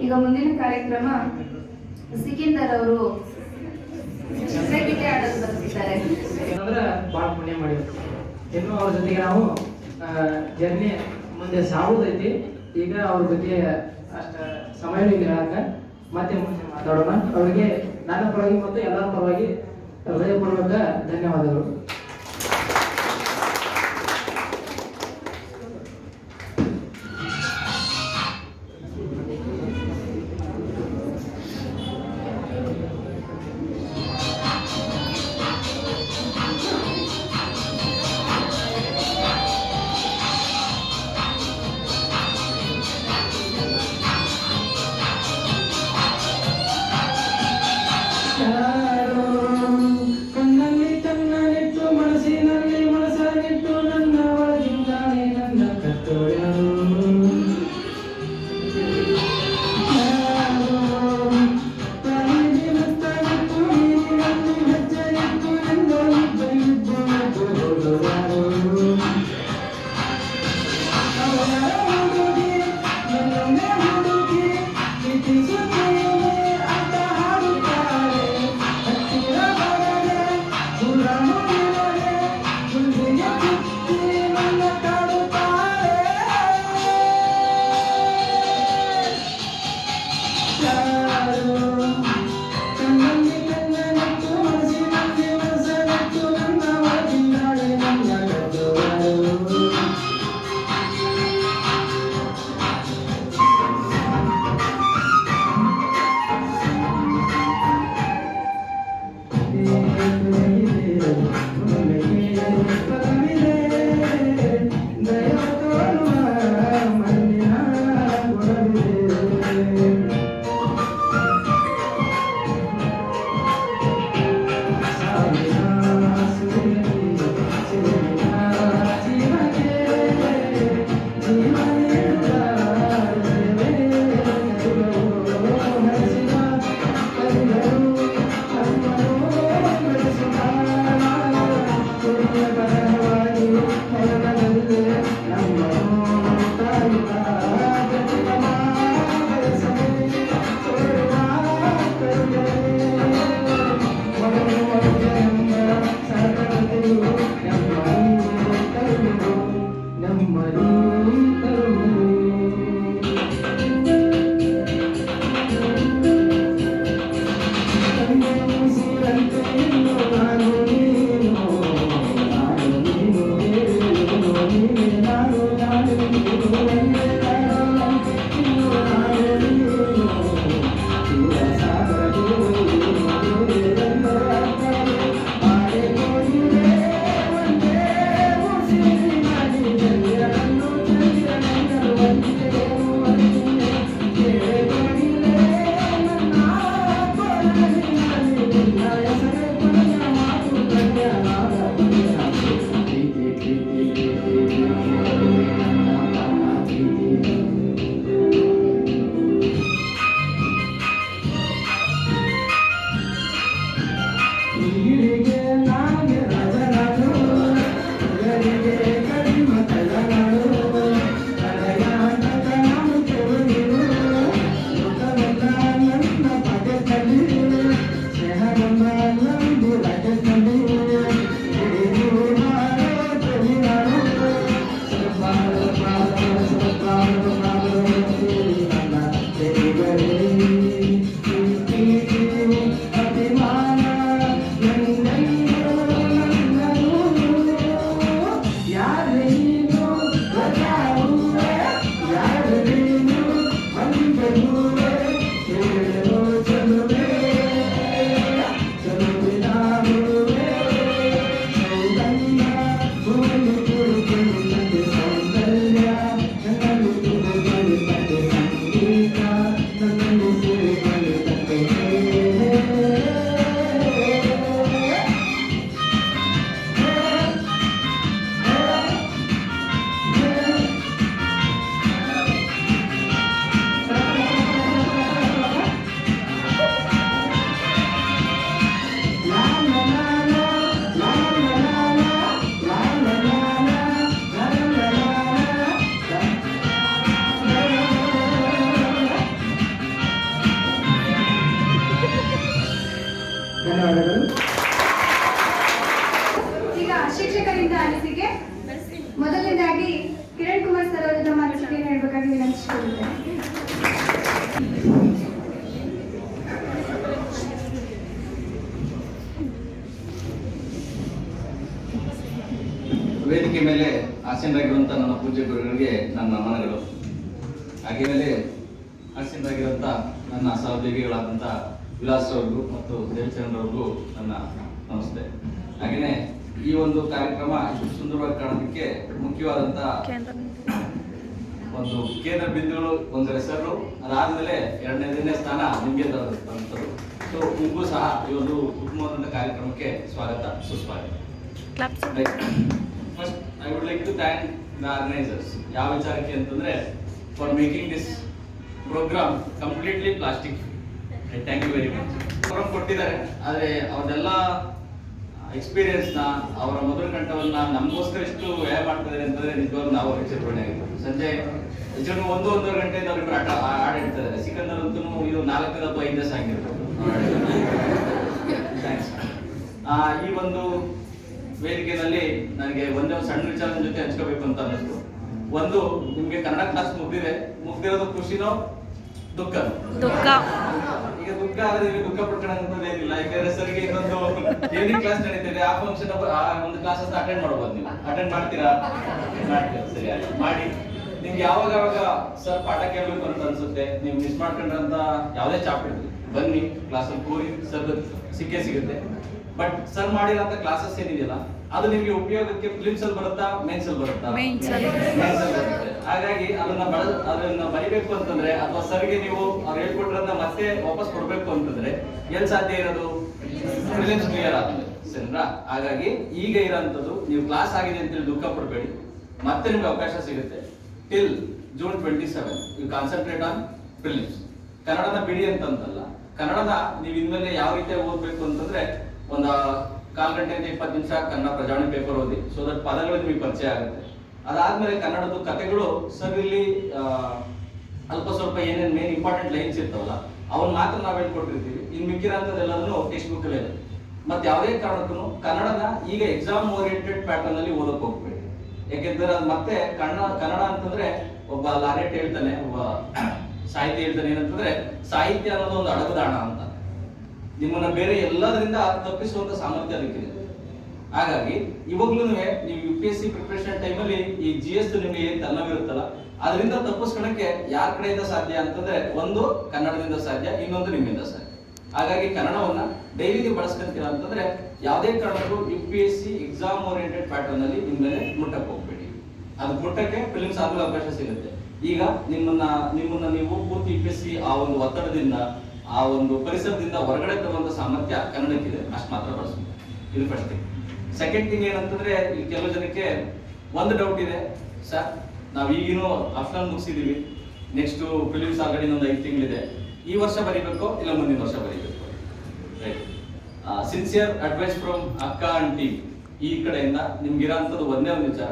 ಈಗ ಮುಂದಿನ ಕಾರ್ಯಕ್ರಮ ಸಿಕಿಂದರ್ ಅವರು ಚಿತ್ರಗೀತೆ ಆಡಲು ಬರ್ತಿದ್ದಾರೆ. ಭಾಳ ಪುಣ್ಯ ಮಾಡಿದ್ರು. ಇನ್ನು ಅವ್ರ ಜೊತೆಗೆ ನಾವು ಜರ್ನಿ ಮುಂದೆ ಸಾಗುದೈತಿ. ಈಗ ಅವ್ರ ಜೊತೆ ಅಷ್ಟ ಸಮಯ ಹೇಳಕ ಮತ್ತೆ ಮುಂದೆ ಮಾತಾಡೋಣ. ಅವರಿಗೆ ನನ್ನ ಪರವಾಗಿ ಮತ್ತು ಎಲ್ಲರ ಪರವಾಗಿ ಹೃದಯಪೂರ್ವಕ ಧನ್ಯವಾದಗಳು. ಧನ್ಯವಾದಗಳು. ಈಗ ಶಿಕ್ಷಕರಿಂದ ಅನಿಸಿಕೆ. ಮೊದಲನೇದಾಗಿ ಕಿರಣ್ ಕುಮಾರ್ ಸರ್ ಅವರು ತಮ್ಮ ಅನಿಸಿಕೆಯನ್ನು ಹೇಳಬೇಕಾಗಿ ವಿನಂತಿಸಿಕೊಳ್ಳುತ್ತೇನೆ. ವೇದಿಕೆ ಮೇಲೆ ಆಸೀನರಾಗಿರುವಂಥ ನನ್ನ ಪೂಜ್ಯ ಗುರುಗಳಿಗೆ ನನ್ನ ನಮನಗಳು. ಹಾಗೆ ಮೇಲೆ ಆಸೀನರಾಗಿರುವಂಥ ನನ್ನ ಸಹೋದ್ಯೋಗಿಗಳಾದಂಥ ವಿಲಾಸ್ ಅವ್ರಿಗೂ ಮತ್ತು ದೇವಚಂದ್ರ ಅವ್ರಿಗೂ ನನ್ನ ನಮಸ್ತೆ. ಹಾಗೆಯೇ ಈ ಒಂದು ಕಾರ್ಯಕ್ರಮ ಇಷ್ಟು ಸುಂದರವಾಗಿ ಕಾಣೋದಕ್ಕೆ ಮುಖ್ಯವಾದಂಥ ಒಂದು ಕೇಂದ್ರ ಬಿಂದುಗಳು, ಒಂದು ಹೆಸರು, ಅದಾದಮೇಲೆ ಎರಡನೇ ಸ್ಥಾನ ನಿಮಗೆ ದೊರೆತಂಥದ್ದು. ಸೊ ನಿಮಗೂ ಸಹ ಈ ಒಂದು ಉತ್ತಮವಾದಂಥ ಕಾರ್ಯಕ್ರಮಕ್ಕೆ ಸ್ವಾಗತ, ಸುಸ್ವಾಗತ. First I would like to thank the organisers. ಯಾವ ವಿಚಾರಕ್ಕೆ ಅಂತಂದ್ರೆ for making this programme completely plastic free. Thank you very much. Programme ಕೊಟ್ಟಿದ್ದಾರೆ, ಆದರೆ ಅವ್ರದೆಲ್ಲ ಎಕ್ಸ್ಪೀರಿಯನ್ಸ್ನ, ಅವರ ಮೊದಲ ಕಂಠವನ್ನ ನಮಗೋಸ್ಕರ ಎಷ್ಟು ವ್ಯಯ ಮಾಡ್ತಿದ್ದಾರೆ ಅಂತಂದ್ರೆ ನಿಜವಾಗ್ಲೂ ನಾವು ವಿಚಿತ್ರವೇ ಆಗಿತ್ತು. ಸಂಜೆ ಹೆಚ್ಚು 1-1.5 ಗಂಟೆಯಿಂದ ಅವರಿಬ್ಬರು ಆಡಿರ್ತಾರೆ. ಸಿಕಂದರ್ ಅಂತೂ ಇದು 4 ಅಥವಾ 5 ಆಗಿರ್ಬೋದು. ಥ್ಯಾಂಕ್ಸ್. ಈ ಒಂದು ವೇದಿಕೆಯಲ್ಲಿ ನನಗೆ ಒಂದೇ ಸಣ್ಣ ವಿಚಾರದ ಜೊತೆ ಹಂಚ್ಕೋಬೇಕು ಅಂತ ಅನ್ನಿಸ್ತು. ಒಂದು, ನಿಮ್ಗೆ ಕನ್ನಡ ಕ್ಲಾಸ್ ಮುಗ್ದಿರೋದು ಖುಷಿನೋ ದುಃಖ? ಈಗ ದುಃಖ ಆದ್ರೆ ನಿಮಗೆ ದುಃಖ ಪಡ್ಕೊಳ್ಳೋದು ಏನಿಲ್ಲ. ಯಾಕಂದ್ರೆ ಸರ್ಗೆ ಇನ್ನೊಂದು ಈವ್ನಿಂಗ್ ಕ್ಲಾಸ್ ನಡೀತಿದೆ, ಆ ಫಂಕ್ಷನ್ ಒಂದು ಕ್ಲಾಸ್ ಅಟೆಂಡ್ ಮಾಡ್ಬೋದು. ನೀವು ಅಟೆಂಡ್ ಮಾಡ್ತೀರಾ? ಸರಿ, ಮಾಡಿ. ನಿಮ್ಗೆ ಯಾವಾಗ ಸರ್ ಪಾಠ ಕೇಳಬೇಕು ಅಂತ ಅನ್ಸುತ್ತೆ, ನೀವು ಮಿಸ್ ಮಾಡ್ಕೊಂಡ್ರಂತ ಯಾವುದೇ ಚಾಪ್ಟರ್ ಬನ್ನಿ, ಕ್ಲಾಸಲ್ಲಿ ಕೂರಿ, ಸರ್ ಸಿಕ್ಕೇ ಸಿಗುತ್ತೆ. ಬಟ್ ಸರ್ ಮಾಡಿರೋಂಥ ಕ್ಲಾಸಸ್ ಏನಿದೆಯಲ್ಲ ಅದು ನಿಮಗೆ ಉಪಯೋಗಕ್ಕೆ ಫಿಲಿಮ್ಸ್ ಅಲ್ಲಿ ಬರುತ್ತಾ, ಮೇನ್ಸ್ ಅಲ್ಲಿ ಬರುತ್ತಾ? ಮೇನ್ಸ್ ಅಲ್ಲಿ ಬರುತ್ತೆ. ಹಾಗಾಗಿ ಅದನ್ನ ಬರಿಬೇಕು ಅಂತಂದ್ರೆ, ಅಥವಾ ಸರ್ಗೆ ನೀವು ಅವ್ರು ಹೇಳ್ಕೊಟ್ರನ್ನ ಮತ್ತೆ ವಾಪಸ್ ಕೊಡ್ಬೇಕು ಅಂತಂದ್ರೆ ಎಲ್ಲಿ ಸಾಧ್ಯ ಇರೋದು? ಫಿಲಿಮ್ಸ್ ಕ್ಲಿಯರ್ ಆದ್ಮೇಲೆ, ಸರಿನಾ? ಹಾಗಾಗಿ ಈಗ ಇರೋಂಥದ್ದು, ನೀವು ಕ್ಲಾಸ್ ಆಗಿದೆ ಅಂತೇಳಿ ದುಃಖ ಪಡಬೇಡಿ, ಮತ್ತೆ ನಿಮ್ಗೆ ಅವಕಾಶ ಸಿಗುತ್ತೆ. Till June 27 you concentrate on films. ಕನ್ನಡದ ಬಿಡಿ ಅಂತಂತಲ್ಲ, ಕನ್ನಡದ ನೀವು ಇನ್ಮೇಲೆ ಯಾವ ರೀತಿ ಓದ್ಬೇಕು ಅಂತಂದ್ರೆ, ಒಂದು 1/4 ಗಂಟೆಯಿಂದ 20 ನಿಮಿಷ ಕನ್ನಡ ಪ್ರಜಾವಣೆ ಪೇಪರ್ ಓದಿ, ಸೊ ದಟ್ ಪದಗಳು ನಿಮಗೆ ಪರಿಚಯ ಆಗುತ್ತೆ. ಅದಾದ್ಮೇಲೆ ಕನ್ನಡದ ಕಥೆಗಳು ಸರ್ ಇಲ್ಲಿ ಅಲ್ಪ ಸ್ವಲ್ಪ ಏನೇನು ಮೇನ್ ಇಂಪಾರ್ಟೆಂಟ್ ಲೈನ್ಸ್ ಇರ್ತಾವಲ್ಲ ಅವನ್ನ ಮಾತ್ರ ನಾವು ಹೇಳ್ಕೊಟ್ಟಿರ್ತೀವಿ. ಇನ್ನು ಮಿಕ್ಕಿರೋಂಥದ್ದೆಲ್ಲದನ್ನು ಟೆಕ್ಸ್ಟ್ ಬುಕ್ ಅಲ್ಲೇ ಇದೆ. ಮತ್ತೆ ಯಾವುದೇ ಕಾರಣಕ್ಕೂ ಕನ್ನಡನ ಈಗ ಎಕ್ಸಾಮ್ ಓರಿಯೆಂಟೆಡ್ ಪ್ಯಾಟರ್ನ್ ಅಲ್ಲಿ ಓದಕ್ ಹೋಗ್ಬೇಡಿ. ಯಾಕೆಂದ್ರೆ ಅದು ಮತ್ತೆ ಕನ್ನಡ ಅಂತಂದ್ರೆ, ಒಬ್ಬ ಲಾರೆಟ್ ಹೇಳ್ತಾನೆ, ಒಬ್ಬ ಸಾಹಿತ್ಯ ಹೇಳ್ತಾನೆ, ಏನಂತಂದ್ರೆ ಸಾಹಿತ್ಯ ಅನ್ನೋದು ಒಂದು ಅಡಗುದಾಣ ಅಂತ. ನಿಮ್ಮನ್ನ ಬೇರೆ ಎಲ್ಲದರಿಂದ ತಪ್ಪಿಸುವಂತ ಸಾಮರ್ಥ್ಯ ಅದಕ್ಕಿದೆ. ಹಾಗಾಗಿ ಇವಾಗ್ಲೂ ನೀವು UPSC ಪ್ರಿಪರೇಷನ್ ಟೈಮಲ್ಲಿ ಈ GS ನಿಮಗೆ ಏನ್ ತಲ್ಲವಿರುತ್ತಲ್ಲ ಅದರಿಂದ ತಪ್ಪಿಸ್ಕೊಳಕ್ಕೆ ಯಾರ ಕಡೆಯಿಂದ ಸಾಧ್ಯ ಅಂತಂದ್ರೆ, ಒಂದು ಕನ್ನಡದಿಂದ ಸಾಧ್ಯ, ಇನ್ನೊಂದು ನಿಮ್ಮಿಂದ ಸಾಧ್ಯ. ಹಾಗಾಗಿ ಕನ್ನಡವನ್ನ ಡೈಲಿ ನೀವು ಬಳಸ್ಕೊಂತೀರಾ ಅಂತಂದ್ರೆ ಯಾವುದೇ ಕಾರಣಕ್ಕೂ UPSC ಎಕ್ಸಾಮ್ ಓರಿಯೆಂಟೆಡ್ ಪ್ಯಾಟರ್ನ್ ಅಲ್ಲಿ ನಿಮ್ಮಲ್ಲಿ ಮುಟ್ಟಕ್ಕೆ ಹೋಗ್ಬೇಡಿ. ಅದು ಮುಟ್ಟಕ್ಕೆ ಫಿಲಿಮ್ಸ್ ಆದ್ಮೇಲೆ ಅವಕಾಶ ಸಿಗುತ್ತೆ. ಈಗ ನಿಮ್ಮನ್ನ ನೀವು ಪೂರ್ತಿ UPSC ಆ ಒಂದು ಒತ್ತಡದಿಂದ, ಆ ಒಂದು ಪರಿಸರದಿಂದ ಹೊರಗಡೆ ತರುವಂತ ಸಾಮರ್ಥ್ಯ ಕನ್ನಡಕ್ಕಿದೆ, ಅಷ್ಟು ಮಾತ್ರ ಬಳಸ್ಬೇಕು. ಇದು ಫಸ್ಟ್ ಥಿಂಗ್. ಸೆಕೆಂಡ್ ಥಿಂಗ್ ಏನಂತಂದ್ರೆ, ಇಲ್ಲಿ ಕೆಲವು ಜನಕ್ಕೆ ಒಂದು ಡೌಟ್ ಇದೆ, ಸರ್ ನಾವು ಈಗಿನೂ ಆಫ್ಟರ್ನೂನ್ ಮುಗಿಸಿದೀವಿ, ನೆಕ್ಸ್ಟ್ ಫಿಲಿಮ್ಸ್ ಆಲ್ರೆಡಿ ಒಂದು 5 ತಿಂಗಳಿದೆ, ಈ ವರ್ಷ ಬರೀಬೇಕು ಇಲ್ಲ ಮುಂದಿನ ವರ್ಷ ಬರೀಬೇಕು? ರೈಟ್. ಸಿನ್ಸಿಯರ್ ಅಡ್ವೈಸ್ ಫ್ರಮ್ ಅಕ್ಕ ಅಂಡ್ ಟೀಮ್ ಈ ಕಡೆಯಿಂದ ನಿಮ್ಗಿರೋಂಥದ್ದು ಒಂದೇ ಒಂದು ವಿಚಾರ,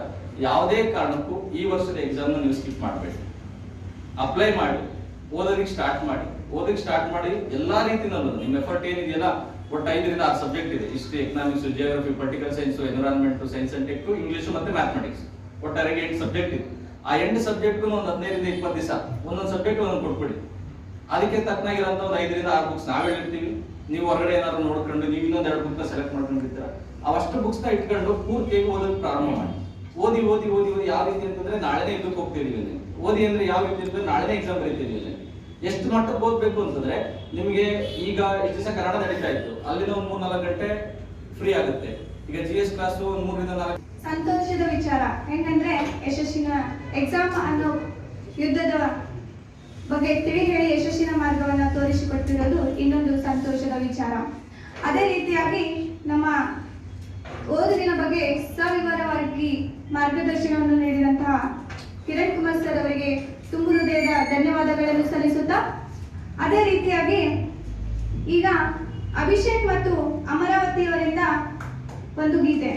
ಯಾವುದೇ ಕಾರಣಕ್ಕೂ ಈ ವರ್ಷದ ಎಕ್ಸಾಮ್ನ ನೀವು ಸ್ಕಿಪ್ ಮಾಡಬೇಡಿ. ಅಪ್ಲೈ ಮಾಡಿ, ಓದೋದಕ್ಕೆ ಸ್ಟಾರ್ಟ್ ಮಾಡಿ ಎಲ್ಲಾ ರೀತಿನಲ್ಲೂ ನಿಮ್ಮ ಎಫರ್ಟ್ ಏನಿದೆಯಲ್ಲ, ಒಟ್ಟು 5 ರಿಂದ 6 ಸಬ್ಜೆಕ್ಟ್ ಇದೆ. History, economics, geography, political science, environment, science and tech, English ಮತ್ತೆ ಮ್ಯಾಥಮೆಟಿಕ್ಸ್, ಒಟ್ಟಾರೆ 8 ಸಬ್ಜೆಕ್ಟ್ ಇದೆ. ಆ 8 ಸಬ್ಜೆಕ್ಟ್ ಒಂದು 15 ರಿಂದ 20 ದಿವಸ ಒಂದೊಂದು ಸಬ್ಜೆಕ್ಟ್ ಒಂದೊಂದು ಕೊಟ್ಬಿಡಿ. ಅದಕ್ಕೆ ತಕ್ಕನಾಗಿರೋಂಥ ಒಂದು 5 ರಿಂದ 6 ಬುಕ್ಸ್ ನಾವ್ ಹೇಳಿರ್ತೀವಿ. ನೀವು ಹೊರಗಡೆ ಏನಾದ್ರು ನೋಡ್ಕೊಂಡು ನೀವು ಇನ್ನೊಂದು 2 ಬುಕ್ ಸೆಲೆಕ್ಟ್ ಮಾಡ್ಕೊಂಡಿರ್ತೀರ, ಅವಷ್ಟು ಬುಕ್ಸ್ ನ ಇಟ್ಕೊಂಡು ಪೂರ್ತಿಯಾಗಿ ಓದೋದು ಪ್ರಾರಂಭ ಮಾಡಿ. ಓದಿ ಯಾವ ರೀತಿ ಅಂತಂದ್ರೆ, ನಾಳೆನೇ ಇದಕ್ಕೆ ಹೋಗ್ತಿದೀವಿ. ಓದಿ ಅಂದ್ರೆ ಯಾವ ರೀತಿ ಅಂತಂದ್ರೆ, ನಾಳೆನೇ ಎಕ್ಸಾಮ್ ಬರೀತಿದೀವಿ. ಎಷ್ಟು ಮಟ್ಟಕ್ಕೆ ಓದ್ಬೇಕು ಅಂತಂದ್ರೆ, ನಿಮಗೆ ಈಗ ಇಷ್ಟು ದಿವಸ ಕನ್ನಡ ನಡೀತಾ ಇತ್ತು, ಅಲ್ಲಿಂದ ಒಂದು 3-4 ಗಂಟೆ ಫ್ರೀ ಆಗುತ್ತೆ. ಈಗ GS ಕ್ಲಾಸ್ 3 ರಿಂದ 4. ಸಂತೋಷದ ವಿಚಾರ ಏನಂದ್ರೆ, ಯಶಸ್ಸಿನ ಎಕ್ಸಾಮ್ ಅನ್ನೋ ಯುದ್ಧದ ಬಗ್ಗೆ ತಿಳಿ ಹೇಳಿ ಯಶಸ್ಸಿನ ಮಾರ್ಗವನ್ನ ತೋರಿಸಿಕೊಟ್ಟಿರೋದು ಇನ್ನೊಂದು ಸಂತೋಷದ ವಿಚಾರ. ಅದೇ ರೀತಿಯಾಗಿ ನಮ್ಮ ಓದಿನ ಬಗ್ಗೆ ಸವಿವರವಾಗಿ ಮಾರ್ಗದರ್ಶನವನ್ನು ನೀಡಿದಂತಹ ಕಿರಣ್ ಕುಮಾರ್ ಸರ್ ಅವರಿಗೆ ತುಂಬು ಹೃದಯದ ಧನ್ಯವಾದಗಳನ್ನು ಸಲ್ಲಿಸುತ್ತಾ, ಅದೇ ರೀತಿಯಾಗಿ ಈಗ ಅಭಿಷೇಕ್ ಮತ್ತು ಅಮರಾವತಿ ಅವರಿಂದ ಒಂದು ಗೀತೆ.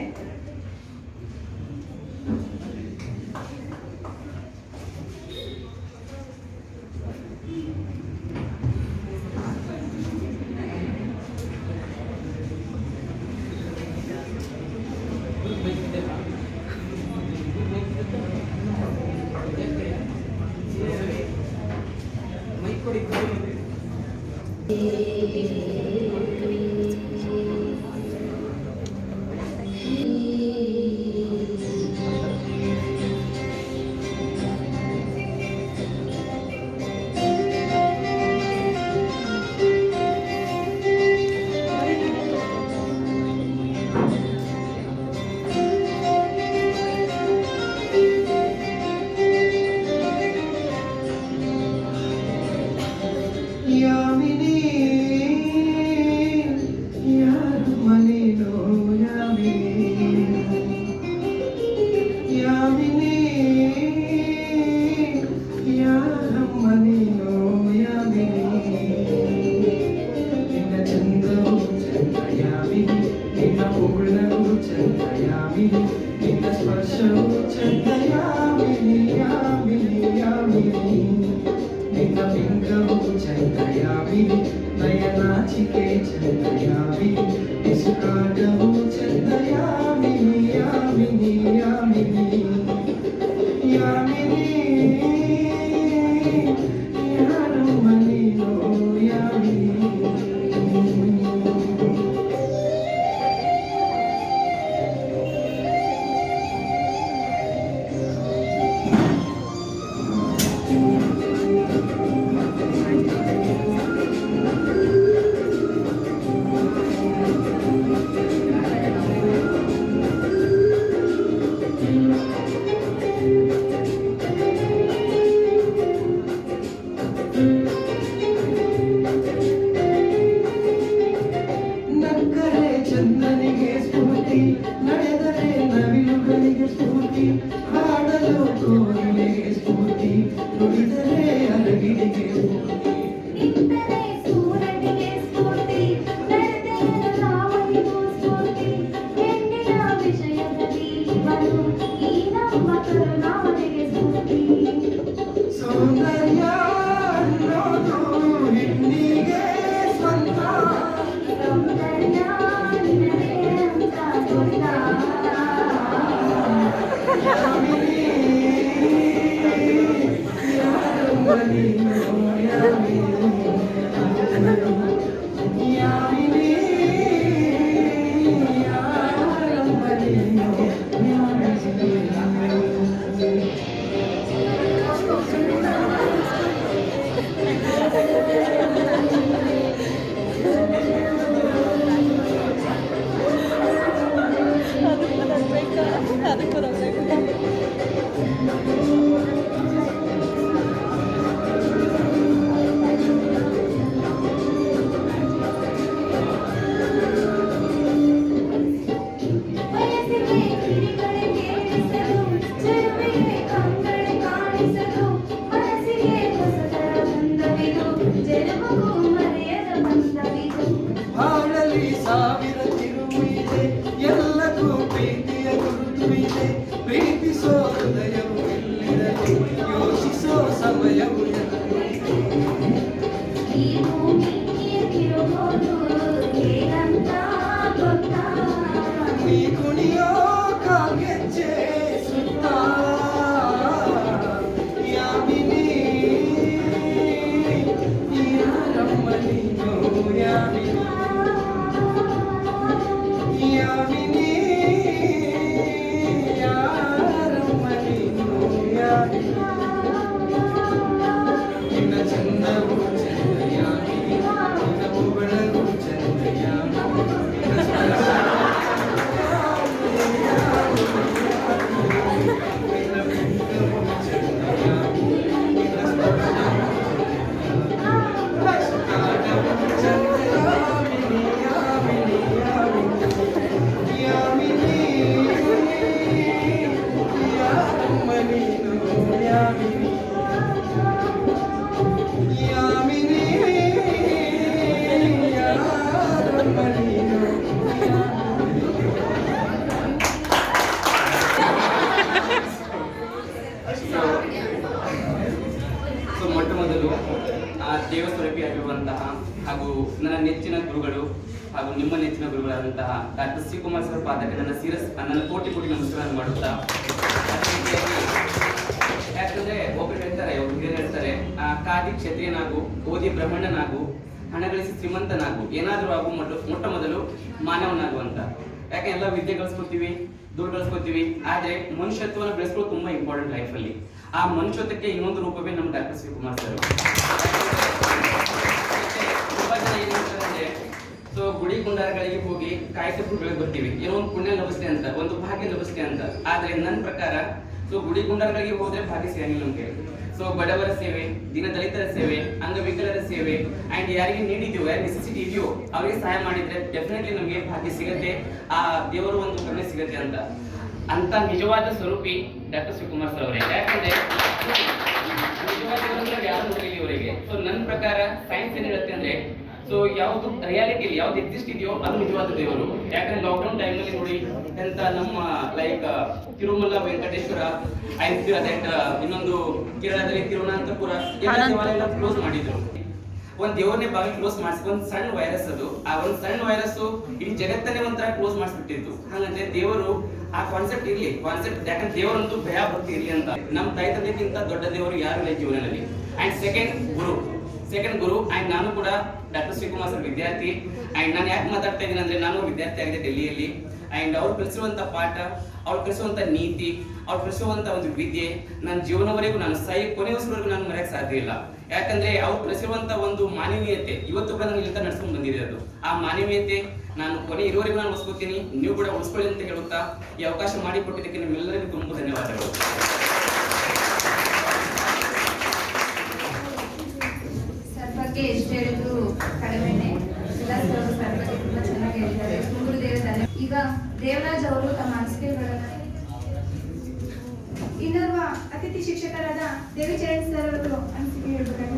ದೇವಸ್ವರೂಪಿಯಾಗಿರುವಂತಹ ಹಾಗೂ ನನ್ನ ನೆಚ್ಚಿನ ಗುರುಗಳು ಹಾಗೂ ನಿಮ್ಮ ನೆಚ್ಚಿನ ಗುರುಗಳಾದಂತಹ ಡಾಕ್ಟರ್ ಸಿ ಕುಮಾರ್ ಸರ್ ಪಾದಕ್ಕೆ ನನ್ನ ಕೋಟಿ ಕೋಟಿ ನಮಸ್ಕಾರ ಮಾಡುತ್ತಾ ಯಾಕಂದ್ರೆ ಒಬ್ರು ಹೇಳ್ತಾರೆ, ಒಬ್ರು ಹೇಳ್ತಾರೆ ಕಾದಿ ಕ್ಷತ್ರಿಯನಾಗು, ಓದಿ ಬ್ರಾಹ್ಮಣನಾಗು, ಹಣ ಗಳಿಸಿ ಶ್ರೀಮಂತನಾಗು, ಏನಾದ್ರೂ ಆಗು ಮೊಟ್ಟ ಮೊದಲು ಮಾನವನಾಗು ಅಂತ. ಯಾಕೆ ಎಲ್ಲ ವಿದ್ಯೆ ಗಳಿಸ್ಕೊತೀವಿ, ದುಡ್ಡು ಗಳಿಸ್ಕೊತೀವಿ, ಆದ್ರೆ ಮನುಷ್ಯತ್ವನ ಬೆಳೆಸ್ಕೊಳ್ಳೋದು ತುಂಬಾ ಇಂಪಾರ್ಟೆಂಟ್ ಲೈಫ್ ಅಲ್ಲಿ. ಆ ಮನುಷ್ಯತ್ವಕ್ಕೆ ಇನ್ನೊಂದು ರೂಪವೇ ನಮ್ಮ ಡಾಕ್ಟರ್ ಶಿವಕುಮಾರ್ ಸರ್. ತುಂಬಾ ಜನ ಏನ್ ಹೇಳ್ತಾರೆ, ಸೊ ಗುಡಿ ಗುಂಡಾರಗಳಿಗೆ ಹೋಗಿ ಕಾಯ್ತಿಟ್ಟು ಬೆಳಗ್ಗೆ ಬರ್ತೀವಿ, ಏನೋ ಒಂದು ಪುಣ್ಯ ಲಭಿಸ್ತೆ ಅಂತ, ಒಂದು ಭಾಗ್ಯ ಲಭಿಸ್ತೆ ಅಂತ. ಆದ್ರೆ ನನ್ನ ಪ್ರಕಾರ ಸೊ ಗುಡಿ ಗುಂಡಾರಗಳಿಗೆ ಹೋದ್ರೆ ಭಾಗ್ಯ ಸಿಗಂಗಿಲ್ಲ ನಮ್ಗೆ. ಸೊ ಬಡವರ ಸೇವೆ, ದೀನದಲಿತರ ಸೇವೆ, ಅಂಗವಿಕಲರ ಸೇವೆ ಅಂಡ್ ಯಾರಿಗೆ ನೀಡಿದೆಯೋ, ಯಾರಿಗೆ ನೆಸೆಸಿಟಿ ಇದೆಯೋ ಅವರಿಗೆ ಸಹಾಯ ಮಾಡಿದ್ರೆ ಡೆಫಿನೆಟ್ಲಿ ನಮಗೆ ಭಾಗ್ಯ ಸಿಗತ್ತೆ, ಆ ದೇವರು ಒಂದು ಕರುಣೆ ಸಿಗತ್ತೆ ಅಂತ ನಿಜವಾದ ಸ್ವರೂಪಿ ಡಾಕ್ಟರ್ ಶಿವಕುಮಾರ್ ಸರ್ ಅವರೇ. ಯಾಕಂದ್ರೆ ನಿಜವಾದ ಯಾರು ನೋಡಿಲ್ಲ ಇವರಿಗೆ. ಸೊ ನನ್ನ ಪ್ರಕಾರ ಸೈನ್ಸ್ ಏನ್ ಹೇಳುತ್ತೆ ಅಂದ್ರೆ, ಸೊ ಯಾವುದು ರಿಯಾಲಿಟಿಯಲ್ಲಿ ಯಾವ್ದು ಎಕ್ಸಿಸ್ಟ್ ಇದೆಯೋ ಅದು ನಿಜವಾದ ದೇವರು. ಯಾಕಂದ್ರೆ ಲಾಕ್ಡೌನ್ ಟೈಮ್ ನಲ್ಲಿ ನೋಡಿ ಎಂತ ನಮ್ಮ ಲೈಕ್ ತಿರುಮಲ ವೆಂಕಟೇಶ್ವರ ಅಂಡ್ ಇನ್ನೊಂದು ಕೇರಳದಲ್ಲಿ ತಿರುವನಂತಪುರ ಎಲ್ಲ ದೇವಾಲಯ ಕ್ಲೋಸ್ ಮಾಡಿದ್ರು. ಒಂದ್ ದೇವರನ್ನೇ ಬಾಗಿ ಕ್ಲೋಸ್ ಮಾಡಿಸಿ, ಒಂದ್ ಸಣ್ಣ ವೈರಸ್ ಅದು, ಆ ಒಂದ್ ಸಣ್ಣ ವೈರಸ್ ಇಡೀ ಜಗತ್ತನ್ನೇ ಒಂಥರ ಕ್ಲೋಸ್ ಮಾಡಿಸ್ಬಿಟ್ಟಿತ್ತು. ಹಾಗಂದ್ರೆ ದೇವರು ಆ ಕಾನ್ಸೆಪ್ಟ್ ಇರ್ಲಿ, ಕಾನ್ಸೆಪ್ಟ್ ಯಾಕಂದ್ರೆ ದೇವರಂತೂ ಭಯ ಭಕ್ತಿ ಇರ್ಲಿ ಅಂತ. ನಮ್ಮ ತಾಯಿ ತಂದೆಗಿಂತ ದೊಡ್ಡ ದೇವರು ಯಾರು ಇಲ್ಲ ಜೀವನದಲ್ಲಿ. ಅಂಡ್ ಸೆಕೆಂಡ್ ಗುರು ಅಂಡ್ ನಾನು ಕೂಡ ಡಾಕ್ಟರ್ ಶಿವಕುಮಾರ್ ಸರ್ ವಿದ್ಯಾರ್ಥಿ. ಅಂಡ್ ನಾನು ಯಾಕೆ ಮಾತಾಡ್ತಾ ಇದ್ದೀನಿ ಅಂದ್ರೆ, ನಾನು ವಿದ್ಯಾರ್ಥಿ ಆಗಿದೆ ಡೆಲ್ಲಿಯಲ್ಲಿ. ಅಂಡ್ ಅವ್ರು ಕಲಿಸುವಂತ ಪಾಠ, ಅವ್ರು ಕಲಿಸುವಂತ ನೀತಿ, ಅವ್ರು ಕಲಿಸುವಂತ ಒಂದು ವಿದ್ಯೆ ನನ್ನ ಜೀವನವರೆಗೂ ನಾನು ಕೊನೆಯವರೆಗೂ ನಾನು ಮರೆಯಕ್ಕೆ ಸಾಧ್ಯ ಇಲ್ಲ. ಯಾಕಂದ್ರೆ ಅವ್ರು ಕಲಿಸಿರುವಂತ ಒಂದು ಮಾನವೀಯತೆ ಇವತ್ತು ಕೂಡ ನಾನು ಇಲ್ಲಿಂದ ನಡ್ಸ್ಕೊಂಡು ಬಂದಿದೆ. ಅದು ಆ ಮಾನವೀಯತೆ ನಾನು ಕೊನೆ ಇರುವವರೆಗೂ ನಾನು ಉಳಿಸ್ಕೊತೀನಿ, ನೀವು ಕೂಡ ಉಳಿಸ್ಕೊಳ್ಳಿ ಅಂತ ಹೇಳುತ್ತಾ ಈ ಅವಕಾಶ ಮಾಡಿಕೊಟ್ಟಿದ್ದಕ್ಕೆ ನಿಮ್ಮೆಲ್ಲರಿಗೂ ತುಂಬಾ ಧನ್ಯವಾದಗಳು. ಸರ್ ಬಗ್ಗೆ ಎಷ್ಟು ಹೇಳಿದ್ರು ಕಡಿಮೆನೆ. ಎಲ್ಲ ಸರ್ ಬಗ್ಗೆ ತುಂಬಾ ಚೆನ್ನಾಗಿ ಹೇಳಿದ್ದಾರೆ. ಗುರುದೇವ. ಈಗ ದೇವರಾಜ್ ಅವರು ತಮ್ಮ ಅನಿಸಿಕೆಗಳನ್ನು ಇನ್ನೋರ್ವ ಅತಿಥಿ ಶಿಕ್ಷಕರಾದ ದೇವಿಚರಣ್ ಸರ್ ಅವರು ಅನಿಸಿಕೆ ಹೇಳ್ಬೇಕಾಗಿ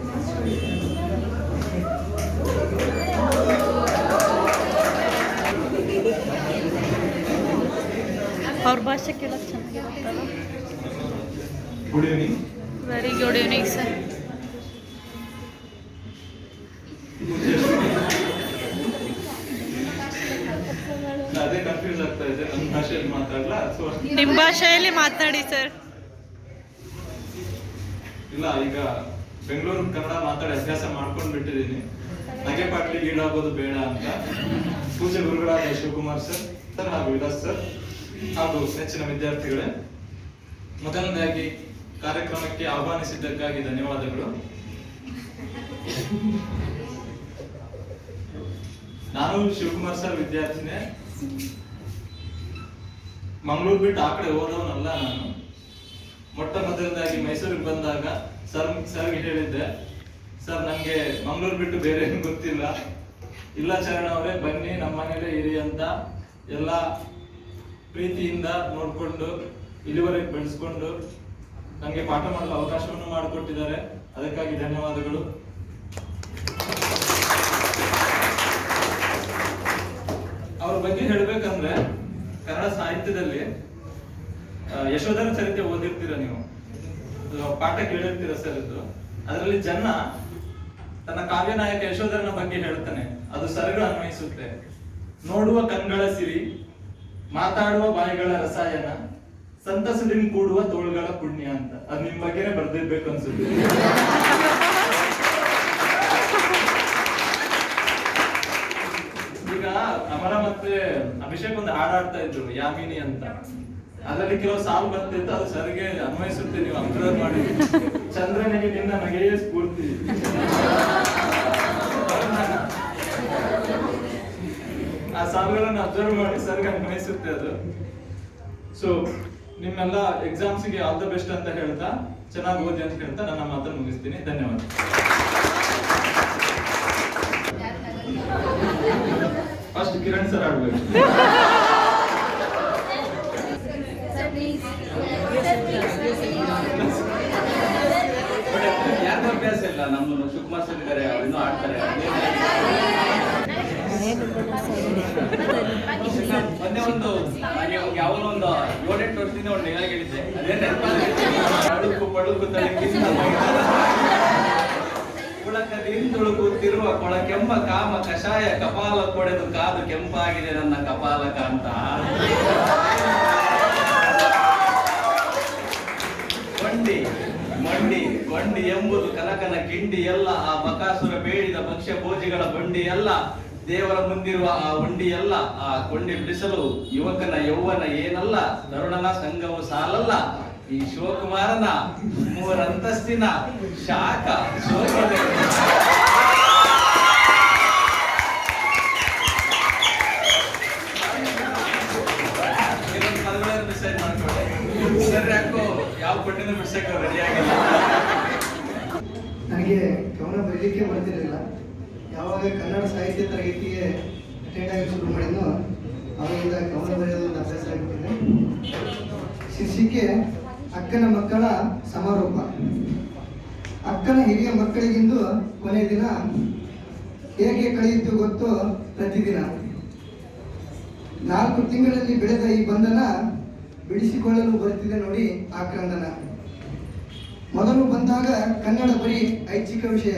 ಅವ್ರ ಭಾಷೆ ಕೇಳೋದು ಚೆನ್ನಾಗಿರುತ್ತಲ್ಲ. Good evening. Very good evening sir. ಅದೇ ಕನ್ಫ್ಯೂಸ್ ಆಗ್ತಾ ಇದೆ, ನನ್ನ ಭಾಷೆಯಲ್ಲಿ ಮಾತಾಡಲ್ಲ ಅಥವಾ ನಿಮ್ಮ ಭಾಷೆಯಲ್ಲಿ ಮಾತಾಡಿ ಸರ್. ಇಲ್ಲ, ಈಗ ಬೆಂಗಳೂರು ಕನ್ನಡ ಮಾತಾಡಿ ಅಭ್ಯಾಸ ಮಾಡ್ಕೊಂಡು ಬಿಟ್ಟಿದ್ದೀನಿ. ನಗೆ ಪಾಟ್ಲಿಗೆ ಈಡಾಗೋದು ಬೇಡ ಅಂತ ಪೂಜ್ಯ ಗುರುಗಳಾದ ಶಿವಕುಮಾರ್ ಸರ್ ಹಾಗೂ ವಿಲಾಸ್ ಸರ್ ಹಾಗೂ ನೆಚ್ಚಿನ ವಿದ್ಯಾರ್ಥಿಗಳೇ, ಮೊದಲನೇದಾಗಿ ಕಾರ್ಯಕ್ರಮಕ್ಕೆ ಆಹ್ವಾನಿಸಿದ್ದಕ್ಕಾಗಿ ಧನ್ಯವಾದಗಳು. ನಾನು ಶಿವಕುಮಾರ್ ಸರ್ ವಿದ್ಯಾರ್ಥಿನೇ. ಮಂಗಳೂರು ಬಿಟ್ಟು ಆ ಕಡೆ ಹೋದವನಲ್ಲ ನಾನು. ಮೊಟ್ಟ ಮೊದಲದಾಗಿ ಮೈಸೂರಿಗೆ ಬಂದಾಗ ಸರ್ಗೆ ಹೇಳಿದ್ದೆ, ಸರ್ ನಂಗೆ ಮಂಗಳೂರು ಬಿಟ್ಟು ಬೇರೆ ಏನು ಗೊತ್ತಿಲ್ಲ, ಇಲ್ಲ ಚರಣ ಅವರೇ ಬನ್ನಿ ನಮ್ಮ ಮನೇಲೆ ಇರಿ ಅಂತ ಎಲ್ಲ ಪ್ರೀತಿಯಿಂದ ನೋಡ್ಕೊಂಡು ಇಲ್ಲಿವರೆಗೆ ಬೆಳೆಸ್ಕೊಂಡು ನನಗೆ ಪಾಠ ಮಾಡಲು ಅವಕಾಶವನ್ನು ಮಾಡಿಕೊಟ್ಟಿದ್ದಾರೆ. ಅದಕ್ಕಾಗಿ ಧನ್ಯವಾದಗಳು. ಅವ್ರ ಬಗ್ಗೆ ಹೇಳ್ಬೇಕಂದ್ರೆ, ಕನ್ನಡ ಸಾಹಿತ್ಯದಲ್ಲಿ ಯಶೋಧರ ಚರಿತ್ರೆ ಓದಿರ್ತೀರ ನೀವು, ಪಾಠ ಕೇಳಿರ್ತೀರ ಸರ್ ಇದು. ಅದರಲ್ಲಿ ಜನ ತನ್ನ ಕಾವ್ಯ ನಾಯಕ ಯಶೋಧರನ ಬಗ್ಗೆ ಹೇಳ್ತಾನೆ, ಅದು ಸರ್ಗೂ ಅನ್ವಯಿಸುತ್ತೆ. ನೋಡುವ ಕಣ್ಗಳ ಸಿರಿ, ಮಾತಾಡುವ ಬಾಯಿಗಳ ರಸಾಯನ, ಸಂತಸದಿಂದ ಕೂಡುವ ತೋಳುಗಳ ಪುಣ್ಯ ಅಂತ. ಅದು ನಿಮ್ ಬಗ್ಗೆನೇ ಬರ್ದಿರ್ಬೇಕು ಅನ್ಸುತ್ತೆ. ಈಗ ಅಮರ ಮತ್ತೆ ಅಭಿಷೇಕ್ ಒಂದು ಹಾಡಾಡ್ತಾ ಇದ್ರು, ಯಾಮಿನಿ ಅಂತ. ಅದರಲ್ಲಿ ಕೆಲವು ಸಾಲು ಬರ್ತಿತ್ತು, ಅದು ಸರ್ಗೆ ಅನ್ವಯಿಸುತ್ತೆ. ನೀವು ಅಬ್ಸರ್ವ್ ಮಾಡಿ, ಚಂದ್ರನಿಗೆ ನಿನ್ನ ನಗೆಯೇ ಸ್ಫೂರ್ತಿ. ಆ ಸಾಲುಗಳನ್ನು ಅಬ್ಸರ್ವ್ ಮಾಡಿ ಸರ್ಗೆ ಅನ್ವಯಿಸುತ್ತೆ ಅದು. ಸೊ ನಿಮ್ಮೆಲ್ಲ ಎಕ್ಸಾಮ್ಸ್ಗೆ ಆಲ್ ದ ಬೆಸ್ಟ್ ಅಂತ ಹೇಳ್ತಾ, ಚೆನ್ನಾಗಿ ಓದಿ ಅಂತ ಹೇಳ್ತಾ ನನ್ನ ಮಾತನ್ನು ಮುಗಿಸ್ತೀನಿ. ಧನ್ಯವಾದ. ಫಸ್ಟ್ ಕಿರಣ್ ಸರ್ ಆಡ್ಬೇಕು. ಯಾರು ಅಭ್ಯಾಸ ಇಲ್ಲ, ನಮ್ಮ ಶಿವಕುಮಾರ್ ಸರ್ ಇದ್ದಾರೆ, ಇನ್ನೂ ಆಡ್ತಾರೆ. ಮೊನ್ನೆ ಒಂದು ಯಾವನೋ ಒಂದು 7-8 ವರ್ಷದಿಂದ ಒಂದು ಡೈಲಾಗ್ ಹೇಳಿದ್ದೆ, ಅದೇ ಅಡುಕು ಪಡುಕು ತುಳುಕುತ್ತಿರುವ ಕೊಳ ಕೆಂಪ ಕಾಮ ಕಷಾಯ ಕಪಾಲ ಕೊಡೆದು ಕಾದು ಕೆಂಪಾಗಿದೆ ನನ್ನ ಕಪಾಲಕ ಅಂತ. ಕೊಂಡಿ ಬಂಡಿ ಬಂಡಿ ಎಂಬುದು ಕನಕನ ಕಿಂಡಿ ಎಲ್ಲ, ಆ ಬಕಾಸುರ ಬೇಡಿದ ಭಕ್ಷ್ಯ ಭೋಜಿಗಳ ಬಂಡಿ ಎಲ್ಲ, ದೇವರ ಮುಂದಿರುವ ಆ ಉಂಡಿ ಎಲ್ಲ, ಆ ಕೊಂಡಿ ಬಿಡಿಸಲು ಯುವಕನ ಯೌವನ ಏನಲ್ಲ, ತರುಣನ ಸಂಘವು ಸಾಲಲ್ಲ, ಈ ಶಿವಕುಮಾರನ 3 ಅಂತಸ್ತಿನ ಶಾಖ ಶೋಕಿದೆ. ಡಿಸೈಡ್ ಮಾಡ್ಕೊಳ್ಳಿ ಸರ್, ಯಾಕೋ ಯಾವ ಕೊಂಡಿಂದ ಬಿಡ್ಸಕ್ಕೆ ರೆಡಿ ಆಗಿಲ್ಲ. ನನಗೆ ಕವನ ಬರೀಲಿಕ್ಕೆ ಬರ್ತಿರಲಿಲ್ಲ. ಯಾವಾಗ ಕನ್ನಡ ಸಾಹಿತ್ಯ ತರಗತಿಗೆ ಅಟೆಂಡ್ ಆಗಿ ಶುರು ಮಾಡಿದ್ನೋ ಅವಾಗಿಂದ ಕವನ ಬರೆಯೋದು ಒಂದು ಅಭ್ಯಾಸ ಆಗಿಬಿಟ್ಟಿದೆ. ಶೀರ್ಷಿಕೆ ಅಕ್ಕನ ಮಕ್ಕಳ ಸಮಾರೋಪ. ಅಕ್ಕನ ಹಿರಿಯ ಮಕ್ಕಳಿಗಿಂದು ಕೊನೆ ದಿನ ಹೇಗೆ ಕಳೆಯಿತು ಗೊತ್ತು ಪ್ರತಿದಿನ. 4 ತಿಂಗಳಲ್ಲಿ ಬೆಳೆದ ಈ ಬಂಧನ ಬಿಡಿಸಿಕೊಳ್ಳಲು ಬರುತ್ತಿದೆ ನೋಡಿ ಆಕ್ರಂದನ. ಮೊದಲು ಬಂದಾಗ ಕನ್ನಡ ಬರೀ ಐಚ್ಛಿಕ ವಿಷಯ,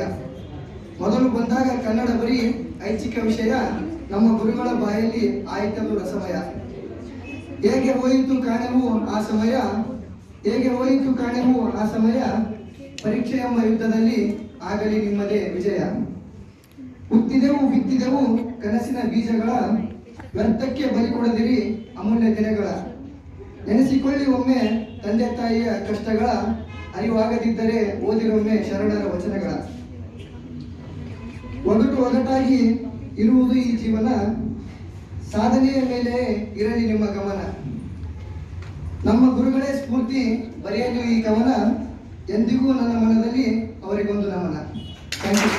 ನಮ್ಮ ಗುರುಗಳ ಬಾಯಲ್ಲಿ ಆಯ್ತದು ರಸಮಯ. ಹೇಗೆ ಹೋಯಿತು ಕಾಣೆವು ಆ ಸಮಯ, ಪರೀಕ್ಷೆ ಎಂಬ ಯುದ್ಧದಲ್ಲಿ ಆಗಲಿ ನಿಮ್ಮದೇ ವಿಜಯ. ಬಿತ್ತಿದೆವು ಕನಸಿನ ಬೀಜಗಳ, ವ್ಯರ್ಥಕ್ಕೆ ಬಲಿ ಕೊಡದಿರಿ ಅಮೂಲ್ಯ ದಿನಗಳ. ನೆನೆಸಿಕೊಳ್ಳಿ ಒಮ್ಮೆ ತಂದೆ ತಾಯಿಯ ಕಷ್ಟಗಳ, ಅರಿವಾಗದಿದ್ದರೆ ಓದಿರೊಮ್ಮೆ ಶರಣರ ವಚನಗಳ. ಒಗಟಾಗಿ ಇರುವುದು ಈ ಜೀವನ, ಸಾಧನೆಯ ಮೇಲೆ ಇರಲಿ ನಿಮ್ಮ ಗಮನ. ನಮ್ಮ ಗುರುಗಳೇ ಸ್ಫೂರ್ತಿ ಬರೆಯಲು ಈ ಕವನ, ಎಂದಿಗೂ ನನ್ನ ಮನದಲ್ಲಿ ಅವರಿಗೊಂದು ನಮನ. Thank you.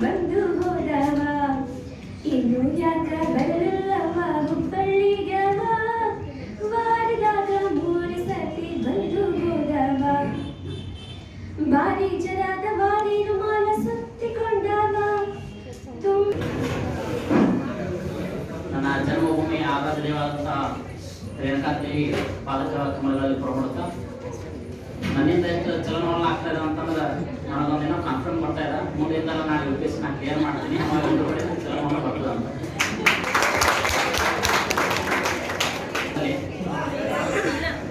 ಬಂದು ಹೋದವ ಇನ್ನು ಯಾಕ ಬರಲಿಲ್ಲವ ಹುಬ್ಬಳ್ಳಿಗವ, ವಾರದಾಗ 3 ಸತಿ ಬಂದು ಹೋದವ, ಬಾರಿ ಜರಾದ ಬಾರಿ ರುಮಾಲ ಸುತ್ತಿಕೊಂಡವ. ನನ್ನ ಜನ್ಮಭೂಮಿ ಆರಾಧನೆಯಾದಂತಹ ರೇಣುಕಾದೇವಿ ಪಾದಕ ಕಮಲಗಳಲ್ಲಿ ಪ್ರಮುಖ. ನನ್ನಿಂದ ಎಷ್ಟು ಚಲನವಲನ ಆಗ್ತಾ ಇದೆ ಅಂತಂದ್ರೆ ನನಗೊಂದೇನೋ ಕಾನ್ಫಿಡೆನ್ಸ್ ಬರ್ತಾ ಇದೆ. ಮುಂದೆಲ್ಲ ನಾನು UPSC ನಾನು ಕ್ಲಿಯರ್ ಮಾಡ್ತೀನಿ, ಕಡೆ ಚಲನವಲನ ಬರ್ತದೆ ಅಂತ.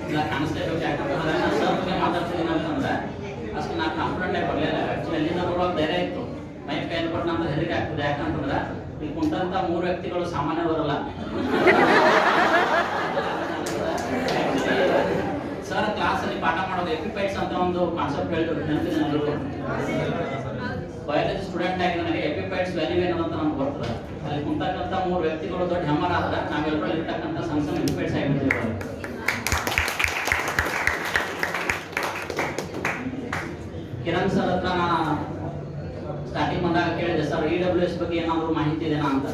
ಇಲ್ಲ ಕಾಣಿಸ್ಲೇಬೇಕು, ಯಾಕಂದ್ರೆ ನಾನು ಸರ್ ಬಗ್ಗೆ ಮಾತಾಡ್ತಿದ್ದೀನಿ ಅಂತಂದ್ರೆ ಅಷ್ಟು ನಾನು ಕಾನ್ಫಿಡೆಂಟ್ ಆಗಿ ಬರಲಿಲ್ಲ. ಆ್ಯಕ್ಚುಲಿ ಅಲ್ಲಿಂದ ಬರುವಾಗ ಧೈರ್ಯ ಇತ್ತು, ಮೈಕ್ ಕೈಯಲ್ಲಿ ಕೊಟ್ಟು ನಮ್ದು ಹೆದರಿಕೆ ಆಗ್ತದೆ. ಯಾಕಂತಂದ್ರೆ ಇಲ್ಲಿ ಕುಂತಂತ 3 ವ್ಯಕ್ತಿಗಳು ಸಾಮಾನ್ಯ ಬರಲ್ಲ. ಸರ್ ಕ್ಲಾಸಲ್ಲಿ ಪಾಠ ಮಾಡೋದು ಎಪಿಪೈಟ್ಸ್ ಅಂತ ಒಂದು ಕಾನ್ಸೆಪ್ಟ್ ಹೇಳಿದ್ರು, ನೆನಪಿದೆ ನನಗೆ. ಬಯಾಲಜಿ ಸ್ಟೂಡೆಂಟ್ ಆಗಿ ನನಗೆ ಎಪಿಪೈಟ್ಸ್ ವ್ಯಾಲ್ಯೂ ಏನಂತ ನಮ್ಗೆ ಬರ್ತದೆ. ಅಲ್ಲಿ ಕುಂತಕ್ಕಂಥ 3 ವ್ಯಕ್ತಿಗಳು ದೊಡ್ಡ ಹೆಮ್ಮರ ಆದ್ರೆ ನಾವೆಲ್ಲರೂ ಇರ್ತಕ್ಕಂಥ ಸಣ್ಣ ಎಪಿಪೈಟ್ಸ್ ಆಗಿಬಿಡ್ತೀವಿ. ಕಿರಣ್ ಸರ್ ಹತ್ರ ನಾನು ಸ್ಟಾರ್ಟಿಂಗ್ ಬಂದಾಗ ಕೇಳಿದೆ, ಸರ್ EWS ಬಗ್ಗೆ ಏನಾದರೂ ಮಾಹಿತಿ ಇದೆನಾ ಅಂತ.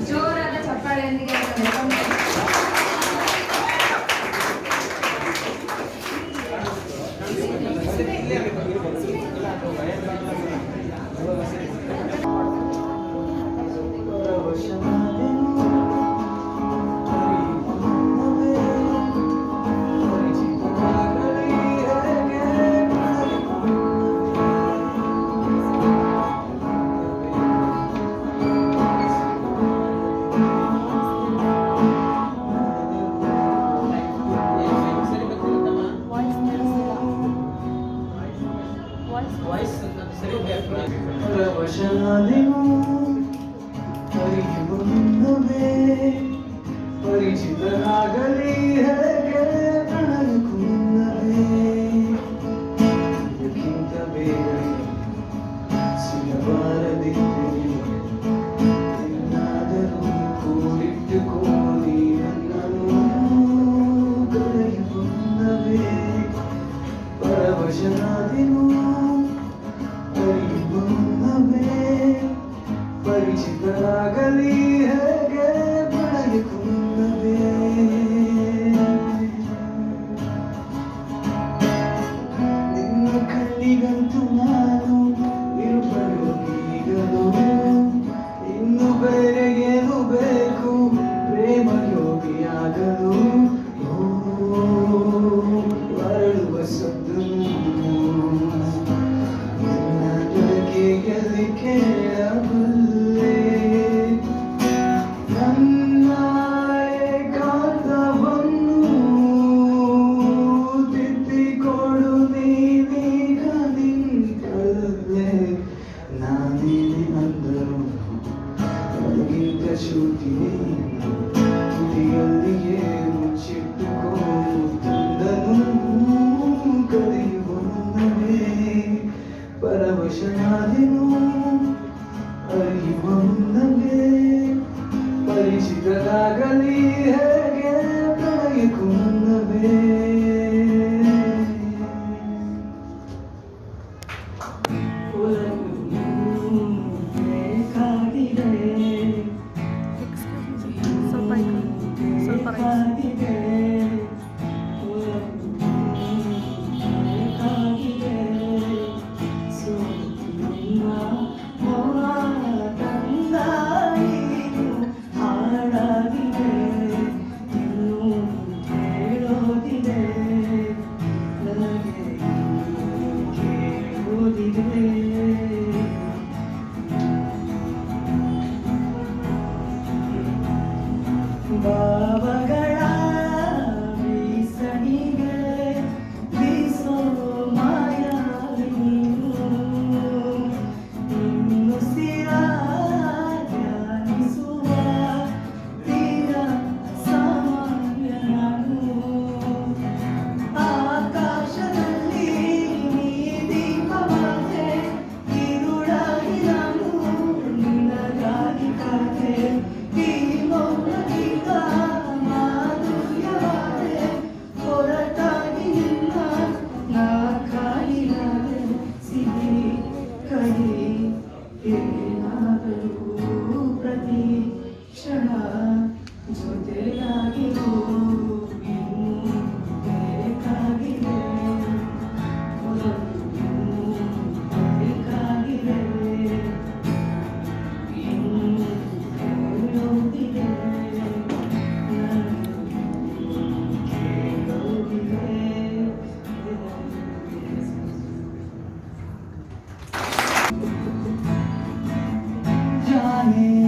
ಜೋರಾದ ಚಪ್ಪಾಳೆಯೊಂದಿಗೆ ಪರಿಚಿತನಾಗಲಿ ಹೇಗೆ ಪ್ರಣಯಕ್ಕೂ ಮುನ್ನವೇ, ಇದಕ್ಕಿಂತ ಬೇಗನೆ ಸಿಗಬಾರದಿದ್ದರೆ ಎನ್ನಾದರೂ ಕೂಡಿಟ್ಟುಕೋ ನೀ ನನ್ನನ್ನು ಕರೆಯುವ ಮುನ್ನವೇ. ಪರವಶನಾದೆನು ಅರಿಯುವ ಮುನ್ನವೇ, ಪರಿಚಿತರಾಗಲಿ ಹೇಗೆ ಪ್ರಣಯಕ್ಕೂ ಮುನ್ನವೇ. ನಿನ್ನ ಕಣ್ಣಿಗಂತೂ ನಾನು ನಿರುಪಯೋಗಿಗಲು, ಇನ್ನು ಬೇರೆ ಏನು ಬೇಕು ಪ್ರೇಮ ಯೋಗಿಯಾಗಲು. ಅರಳುವ ಸದ್ದು ಕೇಳಬಲ್ಲೆ ನನ್ನ ಏಕಾಂತವನ್ನು ತಿದ್ದಿಕೊಡು ನೀವೀಗ ನಿಂತಲ್ಲೇ ನಾನೇನೆ ಅಂದರು ನನಗಿಂತ ಶ್ರುತಿ ತುದಿಯಲ್ಲಿಯೇ ಮುಚ್ಚಿಟ್ಟುಕೊಂಡು ತಂದನು ಕರೆಯುವ ಮುನ್ನವೇ ಪರವಶನಾದೆನು ಅರಿಯುವ ಮುನ್ನವೇ ಪರಿಚಿತರಾಗಲಿ ಹೇಗೆ ಪ್ರಣಯಕ್ಕೂ ಮುನ್ನವೇ ಬೇಕಾಗಿದೆ ಸ್ವಲ್ಪ ಸ್ವಲ್ಪ ಬೇಕಾಗಿದೆ ಹಾಡಾಗಿದೆ ಇನ್ನೂ ಹೇಳೋದಿದೆ ನನಗೆ ಕೇಳೋದಿದೆ ಭಾವಗಳ ಬೀಸಣಿಗೆ ಬೀಸೋ ಮಾಯಾವಿ ಇನ್ನು ಸಿರ ಧ್ಯಾನಿಸುವ ತೀರ ಸಾಮಾನ್ಯ ನಾನು ಆಕಾಶದಲ್ಲಿ ನೀ ದೀಪವಾದೆ ഇരുಳಾಗಿ ನಾನು ನಿನಗಾಗಿ ಕಾದೆ ಈ ಮೌನ ಗೀತ ಮಾಧುರ್ಯವಾದೆ ಹೊರತಾಗಿ ನಿನ್ನ ನಾ ಕಾಯಿಲಾದೆ ಸಿಹಿ ಕಹಿ ಏನಾದರೂ ಪ್ರತಿ ಕ್ಷಣ ಜೊತೆಯಾಗಿರು ಇನ್ನೂ ಬೇಕಾಗಿದೆ ಇನ್ನೂ ಬೇಕಾಗಿದೆ ಇನ್ನೂ ಹೇಳೋದಿದೆ ಕೇಳೋದಿದೆ जाने